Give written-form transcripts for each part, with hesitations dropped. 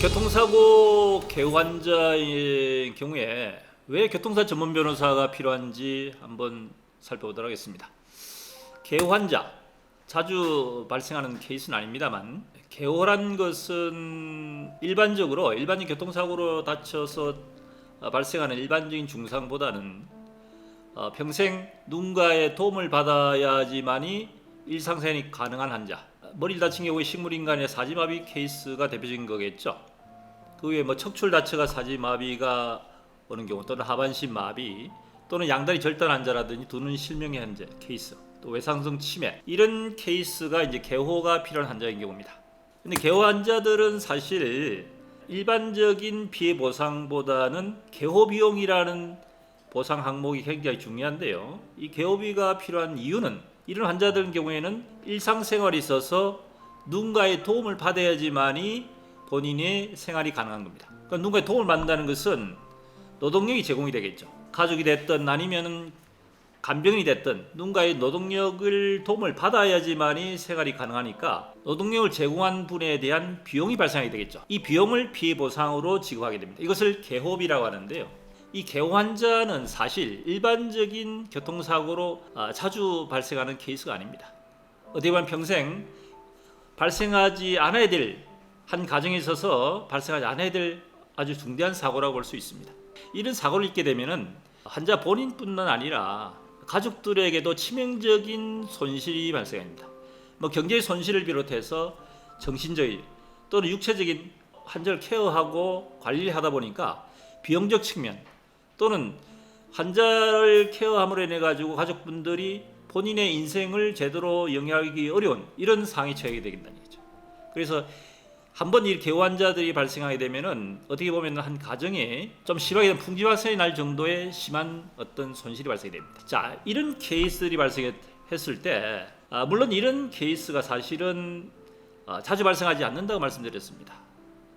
교통사고 개후 환자의 경우에 왜 교통사 전문 변호사가 필요한지 한번 살펴보도록 하겠습니다. 개후 환자, 자주 발생하는 케이스는 아닙니다만, 개후란 것은 일반적인 교통사고로 다쳐서 발생하는 일반적인 중상보다는 평생 누군가의 도움을 받아야지만이 일상생활이 가능한 환자, 머리를 다친 경우에 식물인간의 사지마비 케이스가 대표적인 거겠죠. 그 외에 척추를 다쳐가 사지마비가 오는 경우, 또는 하반신 마비, 또는 양다리 절단 환자라든지 두 눈 실명의 환자 케이스, 또 외상성 치매, 이런 케이스가 이제 개호가 필요한 환자인 경우입니다. 근데 개호 환자들은 사실 일반적인 피해 보상보다는 개호 비용이라는 보상 항목이 굉장히 중요한데요. 이 개호비가 필요한 이유는 이런 환자들 경우에는 일상생활에 있어서 누군가의 도움을 받아야지만이 본인의 생활이 가능한 겁니다. 그러니까 누군가의 도움을 받는다는 것은 노동력이 제공이 되겠죠. 가족이 됐든 아니면 간병인이 됐든 누군가의 노동력을 도움을 받아야지만이 생활이 가능하니까 노동력을 제공한 분에 대한 비용이 발생하게 되겠죠. 이 비용을 피해 보상으로 지급하게 됩니다. 이것을 개호비라고 하는데요. 이 개호 환자는 사실 일반적인 교통사고로 자주 발생하는 케이스가 아닙니다. 어떻게 보면 평생 발생하지 않아야 될, 한 가정에 있어서 발생하지 않아야 될 아주 중대한 사고라고 볼 수 있습니다. 이런 사고를 입게 되면은 환자 본인뿐만 아니라 가족들에게도 치명적인 손실이 발생합니다. 경제의 손실을 비롯해서 정신적인 또는 육체적인 환자를 케어하고 관리를 하다 보니까 비용적 측면, 또는 환자를 케어함으로 인해 가지고 가족분들이 본인의 인생을 제대로 영위하기 어려운 이런 상황에 처하게 되겠다는 얘기죠. 그래서 한번 이 개호 환자들이 발생하게 되면은 어떻게 보면 한 가정에 좀 심하게 풍지발생이 날 정도의 심한 어떤 손실이 발생이 됩니다. 자, 이런 케이스들이 발생했을 때 물론 이런 케이스가 사실은 자주 발생하지 않는다고 말씀드렸습니다.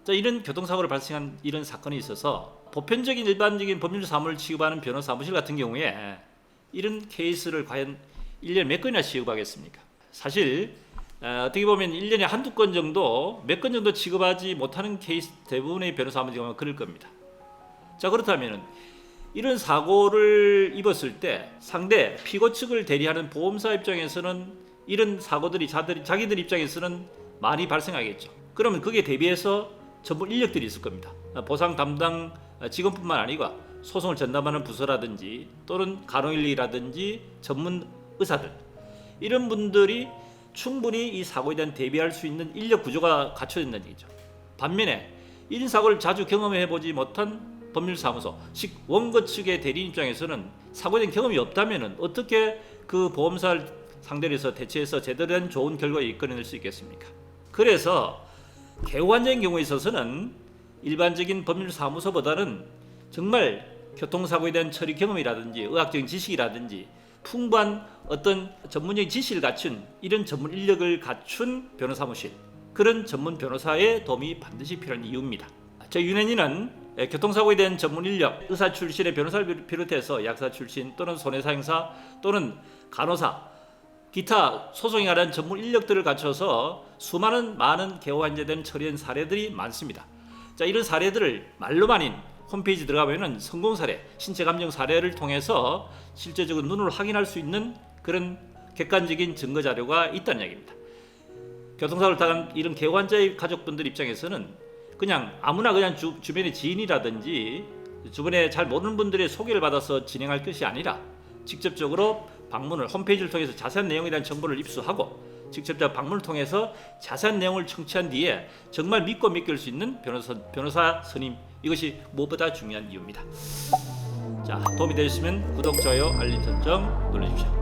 자, 이런 교통사고를 발생한 이런 사건이 있어서 보편적인 일반적인 법률 사무를 취급하는 변호사 사무실 같은 경우에 이런 케이스를 과연 1년에 몇 건이나 취급하겠습니까? 사실 어떻게 보면 1년에 한두 건 정도, 몇 건 정도 취급하지 못하는 케이스 대부분의 변호사 사무실 경우는 그럴 겁니다. 자, 그렇다면 이런 사고를 입었을 때 상대 피고 측을 대리하는 보험사 입장에서는 이런 사고들이 자기들 입장에서는 많이 발생하겠죠. 그러면 거기에 대비해서 전문 인력들이 있을 겁니다. 보상 담당 직원뿐만 아니고 소송을 전담하는 부서라든지 또는 간호인력이라든지 전문 의사들, 이런 분들이 충분히 이 사고에 대한 대비할 수 있는 인력 구조가 갖춰진다는 얘기죠. 반면에 이런 사고를 자주 경험해보지 못한 법률사무소, 즉 원고 측의 대리인 입장에서는 사고에 대한 경험이 없다면 어떻게 그 보험사를 상대로 해서 대처해서 제대로 된 좋은 결과를 이끌어낼 수 있겠습니까? 그래서 개호 환자의 경우에 있어서는 일반적인 법률사무소보다는 정말 교통사고에 대한 처리 경험이라든지 의학적인 지식이라든지 풍부한 어떤 전문적인 지식을 갖춘 이런 전문 인력을 갖춘 변호사무실, 그런 전문 변호사의 도움이 반드시 필요한 이유입니다. 저희 윤현이는 교통사고에 대한 전문 인력, 의사 출신의 변호사를 비롯해서 약사 출신 또는 손해사 형사 또는 간호사, 기타 소송에 관한 전문 인력들을 갖춰서 많은 개호 환자에 대한 처리한 사례들이 많습니다. 자, 이런 사례들을 말로만 아닌 홈페이지 들어가면 성공 사례, 신체 감정 사례를 통해서 실제적으로 눈으로 확인할 수 있는 그런 객관적인 증거 자료가 있다는 이야기입니다. 교통사고를 당한 이런 개호 환자의 가족분들 입장에서는 그냥 아무나 그냥 주변의 지인이라든지 주변에 잘 모르는 분들의 소개를 받아서 진행할 것이 아니라 직접적으로 방문을, 홈페이지를 통해서 자세한 내용에 대한 정보를 입수하고 직접적 방문을 통해서 자세한 내용을 청취한 뒤에 정말 믿고 맡길 수 있는 변호사 선임, 이것이 무엇보다 중요한 이유입니다. 자, 도움이 되셨으면 구독, 좋아요, 알림 설정 눌러주십시오.